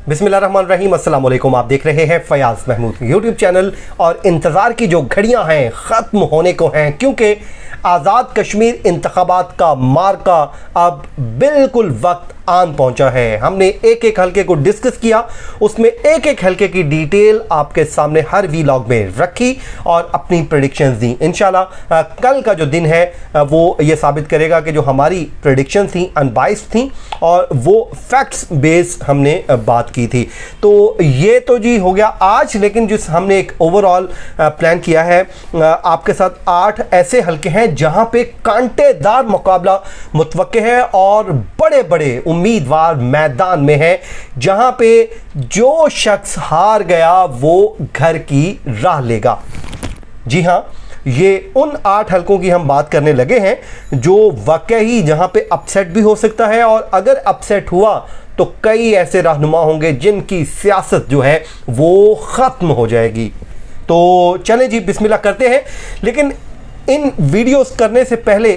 बिस्मिल्लाहिर्रहमानिर्रहीम, अस्सलाम वालेकुम। आप देख रहे हैं फयाज महमूद यूट्यूब चैनल और इंतज़ार की जो घड़ियां हैं ख़त्म होने को हैं, क्योंकि आज़ाद कश्मीर इंतखाबात का मार्का अब बिल्कुल वक्त आन पहुंचा है। हमने एक एक हलके को डिस्कस किया, उसमें एक एक हलके की डिटेल आपके सामने हर वीलॉग में रखी और अपनी प्रेडिक्शंस दी। इंशाल्लाह कल का जो दिन है वो ये साबित करेगा कि जो हमारी प्रेडिक्शंस थी अनबाइस्ड थी और वो फैक्ट्स बेस हमने बात की थी। तो ये तो जी हो गया आज, लेकिन जिस हमने एक ओवरऑल प्लान किया है आपके साथ 8 ऐसे हलके हैं जहां पे कांटेदार मुकाबला मुतवक्के है और बड़े बड़े उम्मीदवार मैदान में है, जहां पे जो शख्स हार गया वो घर की राह लेगा। जी हां, ये उन 8 हलकों की हम बात करने लगे हैं जो वाकई जहां पे अपसेट भी हो सकता है, और अगर अपसेट हुआ तो कई ऐसे रहनुमा होंगे जिनकी सियासत जो है वो ख़त्म हो जाएगी। तो चलें जी, बिस्मिल्लाह करते हैं। लेकिन इन वीडियोस करने से पहले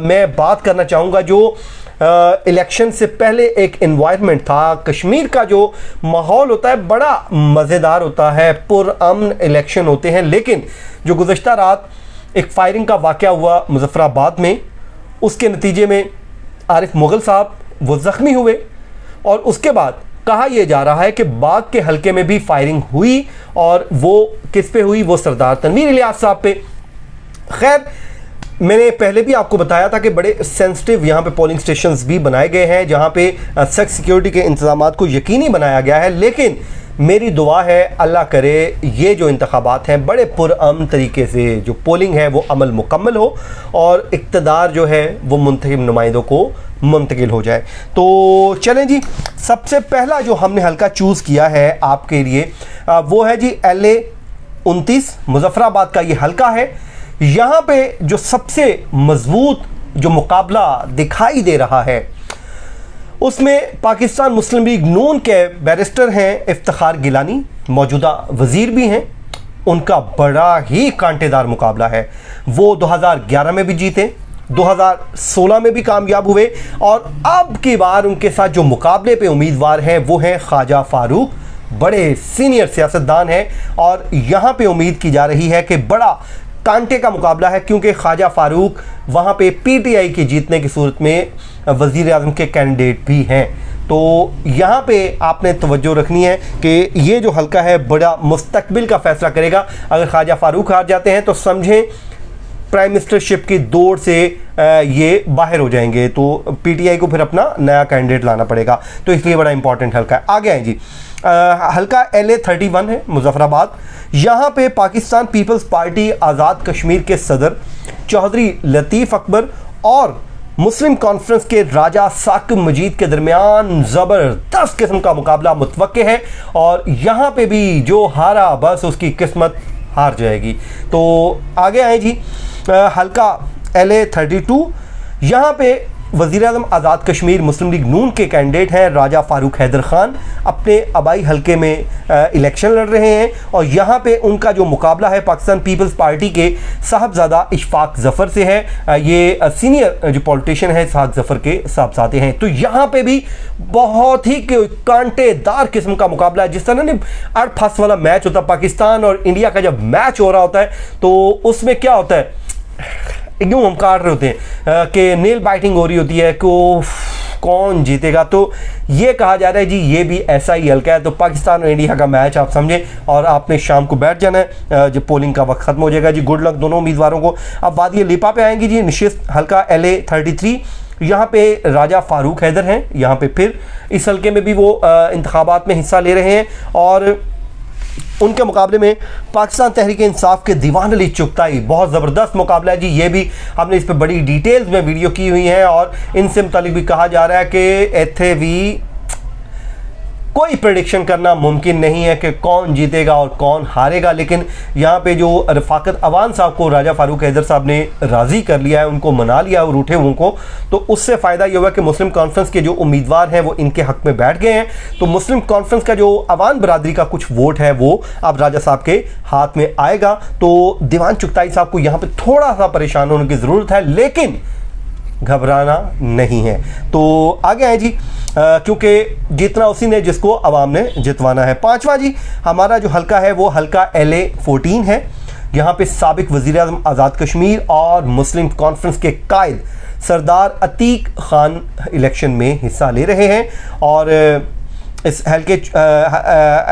मैं बात करना चाहूँगा जो इलेक्शन से पहले एक एनवायरनमेंट था। कश्मीर का जो माहौल होता है बड़ा मज़ेदार होता है, पुरअमन इलेक्शन होते हैं। लेकिन जो गुज़श्ता रात एक फायरिंग का वाक़या हुआ मुज़फ़्फ़राबाद में, उसके नतीजे में आरिफ मुग़ल साहब वो ज़ख्मी हुए और उसके बाद कहा यह जा रहा है कि बाग के हलके में भी फायरिंग हुई, और वो किस पे हुई? वो सरदार तनवीर इलियास साहब पे। खैर, मैंने पहले भी आपको बताया था कि बड़े सेंसिटिव यहाँ पे पोलिंग स्टेशंस भी बनाए गए हैं जहाँ पे सख्त सिक्योरिटी के इंतजामात को यकीनी बनाया गया है। लेकिन मेरी दुआ है अल्लाह करे ये जो इंतखाबात हैं बड़े पुरअमन तरीके से जो पोलिंग है वो अमल मुकम्मल हो और इक़्तिदार जो है वो मुंतखब नुमाइंदों को मुंतकिल हो जाए। तो चलें जी, सबसे पहला जो हमने हल्का चूज़ किया है आपके लिए वो है जी LA 29 मुज़फ़्फ़राबाद का ये हल्का है। यहाँ पे जो सबसे मजबूत जो मुकाबला दिखाई दे रहा है उसमें पाकिस्तान मुस्लिम लीग नून के बैरिस्टर हैं इफ्तिखार गिलानी, मौजूदा वज़ीर भी हैं। उनका बड़ा ही कांटेदार मुकाबला है। वो 2011 में भी जीते, 2016 में भी कामयाब हुए, और अब की बार उनके साथ जो मुकाबले पे उम्मीदवार हैं वो हैं ख्वाजा फारूक, बड़े सीनियर सियासतदान हैं। और यहाँ पे उम्मीद की जा रही है कि बड़ा कांटे का मुकाबला है, क्योंकि ख्वाजा फारूक वहाँ पे PTI की जीतने की सूरत में वज़ीर आज़म के कैंडिडेट भी हैं। तो यहाँ पे आपने तवज्जो रखनी है कि ये जो हल्का है बड़ा मुस्तकबिल का फ़ैसला करेगा। अगर ख्वाजा फारूक हार जाते हैं तो समझें प्राइम मिनिस्टरशिप की दौड़ से ये बाहर हो जाएंगे, तो PTI को फिर अपना नया कैंडिडेट लाना पड़ेगा। तो इसलिए बड़ा इंपॉर्टेंट हल्का है। आगे आए जी, हल्का LA 31 है मुज़फ़्फ़राबाद। यहाँ पे पाकिस्तान पीपल्स पार्टी आज़ाद कश्मीर के सदर चौधरी लतीफ़ अकबर और मुस्लिम कॉन्फ्रेंस के राजा साकिब मजीद के दरमियान ज़बरदस्त किस्म का मुकाबला मुतवक्के है, और यहाँ पे भी जो हारा बस उसकी किस्मत हार जाएगी। तो आगे आए जी, हल्का LA 32। यहाँ पे वज़ीर आज़म आज़ाद कश्मीर मुस्लिम लीग नून के कैंडिडेट हैं राजा फ़ारूक हैदर ख़ान, अपने आबाई हलके में इलेक्शन लड़ रहे हैं। और यहाँ पे उनका जो मुकाबला है पाकिस्तान पीपल्स पार्टी के साहबजादा इशफाक ज़फ़र से है। ये सीनियर जो पॉलिटिशियन है इशफाक ज़फ़र के साहबजादे हैं। तो यहाँ पे भी बहुत ही कांटेदार किस्म का मुकाबला है। जिस तरह ना अड़ फस वाला मैच होता है पाकिस्तान और इंडिया का, जब मैच हो रहा होता है तो उसमें क्या होता है, एकदम हम काट रहे होते हैं कि नेल बाइटिंग हो रही होती है को कौन जीतेगा। तो ये कहा जा रहा है जी ये भी ऐसा ही हल्का है। तो पाकिस्तान और इंडिया का मैच आप समझें, और आपने शाम को बैठ जाना है जब पोलिंग का वक्त ख़त्म हो जाएगा जी। गुड लक दोनों उम्मीदवारों को। अब बात ये लिपा पे आएंगी जी, निशिस्त हल्का LA 33। यहाँ पे राजा फ़ारूक हैदर हैं। यहाँ पे फिर इस हल्के में भी वो इंतखाबात में हिस्सा ले रहे हैं, और उनके मुकाबले में पाकिस्तान तहरीक इंसाफ के दीवान अली चुगताई। बहुत ज़बरदस्त मुकाबला है जी। ये भी हमने इस पर बड़ी डिटेल्स में वीडियो की हुई है, और इनसे मुतालिक भी कहा जा रहा है कि इत्थे भी कोई प्रेडिक्शन करना मुमकिन नहीं है कि कौन जीतेगा और कौन हारेगा। लेकिन यहाँ पे जो रफ़ाकत अवान साहब को राजा फ़ारूक हैदर साहब ने राज़ी कर लिया है, उनको मना लिया और उठे हुए को, तो उससे फ़ायदा ये हुआ कि मुस्लिम कॉन्फ्रेंस के जो उम्मीदवार हैं वो इनके हक़ में बैठ गए हैं। तो मुस्लिम कॉन्फ्रेंस का जो अवान बरादरी का कुछ वोट है वो अब राजा साहब के हाथ में आएगा। तो दीवान चुगताई साहब को यहाँ पर थोड़ा सा परेशान होने की ज़रूरत है, लेकिन घबराना नहीं है। तो आगे आए जी, क्योंकि जीतना उसी ने जिसको अवाम ने जितवाना है। पांचवा जी, हमारा जो हल्का है वो हल्का LA 14 है। यहाँ पे साबिक वज़ीर-ए-आज़म आज़ाद कश्मीर और मुस्लिम कॉन्फ्रेंस के कायद सरदार अतीक खान इलेक्शन में हिस्सा ले रहे हैं। और इस हल्के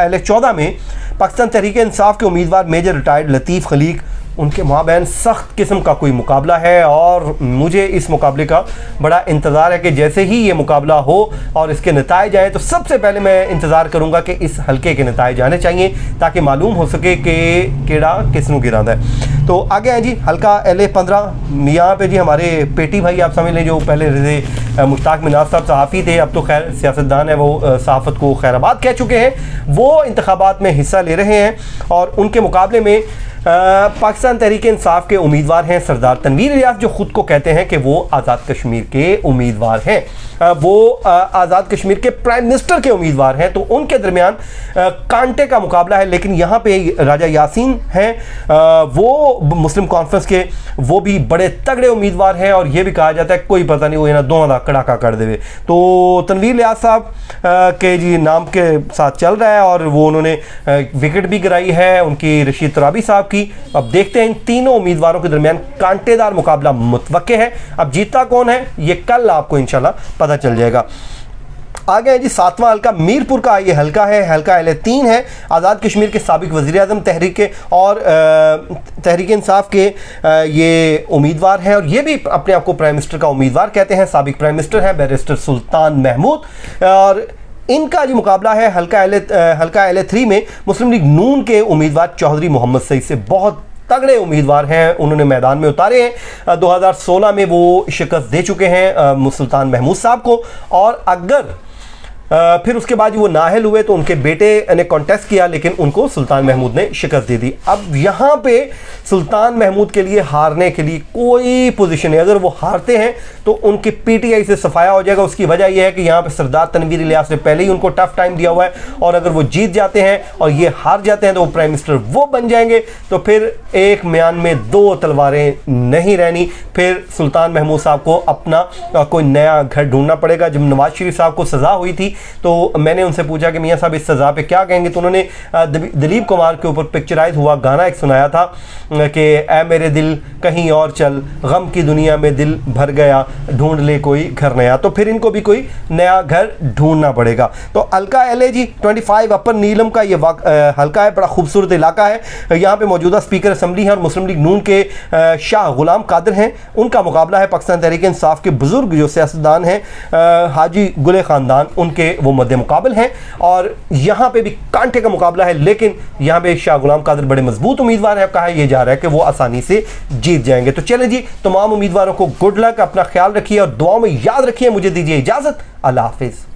LA 14 में पाकिस्तान तहरीक इंसाफ के उम्मीदवार मेजर रिटायर्ड लतीफ़ खलीक, उनके माबैन सख्त किस्म का कोई मुकाबला है और मुझे इस मुकाबले का बड़ा इंतज़ार है कि जैसे ही ये मुकाबला हो और इसके नताइज आए तो सबसे पहले मैं इंतज़ार करूँगा कि इस हल्के के नताइज आने चाहिए ताकि मालूम हो सके कि केड़ा किसनों गिरांदा है। तो आगे आए जी, हल्का LA 15। यहाँ पे जी हमारे पेटी भाई आप समझ लें, जो पहले रहे मुश्ताक मिनाज साहब सहाफ़ी थे, अब तो खैर सियासतदान है, वो सहाफ़त को खैराबाद कह चुके हैं, वो इंतखाबात में हिस्सा ले रहे हैं। और उनके मुकाबले में पाकिस्तान तहरीक इंसाफ के उम्मीदवार हैं सरदार तनवीर इलियास, जो ख़ुद को कहते हैं कि वो आज़ाद कश्मीर के उम्मीदवार हैं। वो आज़ाद कश्मीर के प्राइम मिनिस्टर के उम्मीदवार हैं। तो उनके दरमियान कांटे का मुकाबला है। लेकिन यहाँ पे राजा यासीन हैं, वो मुस्लिम कॉन्फ्रेंस के, वो भी बड़े तगड़े उम्मीदवार हैं और ये भी कहा जाता है कोई पता नहीं वो ना दोनों का कड़ाका कर देवे। तो तनवीर इलियास साहब के जी नाम के साथ चल रहा है और वो उन्होंने विकेट भी गिराई है उनकी रशीद तराबी साहब की। अब देखते हैं इन तीनों उम्मीदवारों के दरमियान कांटेदार मुकाबला मुतवक्के है। अब जीता कौन है ये कल आपको इंशाल्लाह पता चल जाएगा। आगे है जी, सातवां हल्का मीरपुर का ये हल्का है, हल्का LA 3 है। आज़ाद कश्मीर के साबिक वज़ीर-ए-आज़म तहरीक और तहरीक इंसाफ के ये उम्मीदवार हैं और ये भी अपने आप को प्राइम मिनिस्टर का उम्मीदवार कहते हैं। साबिक प्राइम मिनिस्टर हैं बैरिस्टर सुल्तान महमूद। और इनका जो मुकाबला है हल्का LA 3 में मुस्लिम लीग नून के उम्मीदवार चौधरी मोहम्मद सईद से। बहुत तगड़े उम्मीदवार हैं, उन्होंने मैदान में उतारे हैं। 2016 में वो शिकस्त दे चुके हैं सुल्तान महमूद साहब को। और अगर फिर उसके बाद वो नाअहल हुए तो उनके बेटे ने कॉन्टेस्ट किया, लेकिन उनको सुल्तान महमूद ने शिकस्त दे दी। अब यहाँ पे सुल्तान महमूद के लिए हारने के लिए कोई पोजीशन है। अगर वो हारते हैं तो उनकी PTI से सफाया हो जाएगा। उसकी वजह यह है कि यहाँ पे सरदार तनवीर इलियास ने पहले ही उनको टफ टाइम दिया हुआ है और अगर वो जीत जाते हैं और ये हार जाते हैं तो वो प्राइम मिनिस्टर वो बन जाएंगे। तो फिर एक म्यान में दो तलवारें नहीं रहनी। फिर सुल्तान महमूद साहब को अपना कोई नया घर ढूंढना पड़ेगा। जब नवाज शरीफ साहब को सज़ा हुई थी तो मैंने उनसे पूछा कि मियाँ साहब इस सज़ा पे क्या कहेंगे, तो उन्होंने दिलीप कुमार के ऊपर पिक्चराइज हुआ गाना एक सुनाया था कि ऐ मेरे दिल कहीं और चल, गम की दुनिया में दिल भर गया, ढूंढ ले कोई घर नया। तो फिर इनको भी कोई नया घर ढूंढना पड़ेगा। तो हल्का LA जी 25 अपर नीलम का ये हल्का है, बड़ा खूबसूरत इलाका है। यहाँ पे मौजूदा स्पीकर असम्बली हैं और मुस्लिम लीग नून के शाह गुलाम कादिर हैं। उनका मुकाबला है पाकिस्तान तहरीक इंसाफ के बुजुर्ग जो सियासतदान हैं हाजी गुले ख़ानदान, उनके वो मद्दे मुकाबल हैं। और यहाँ पे भी कांटे का मुकाबला है, लेकिन यहाँ पे शाह गुलाम कादिर बड़े मजबूत उम्मीदवार हैं। कहा यह जा रहा है कि वो आसानी से जीत जाएंगे। तो चलें जी, तमाम उम्मीदवारों को गुड लक, अपना ख्याल रखिए और दुआओं में याद रखिए। मुझे दीजिए इजाज़त, अल्लाह हाफिज़।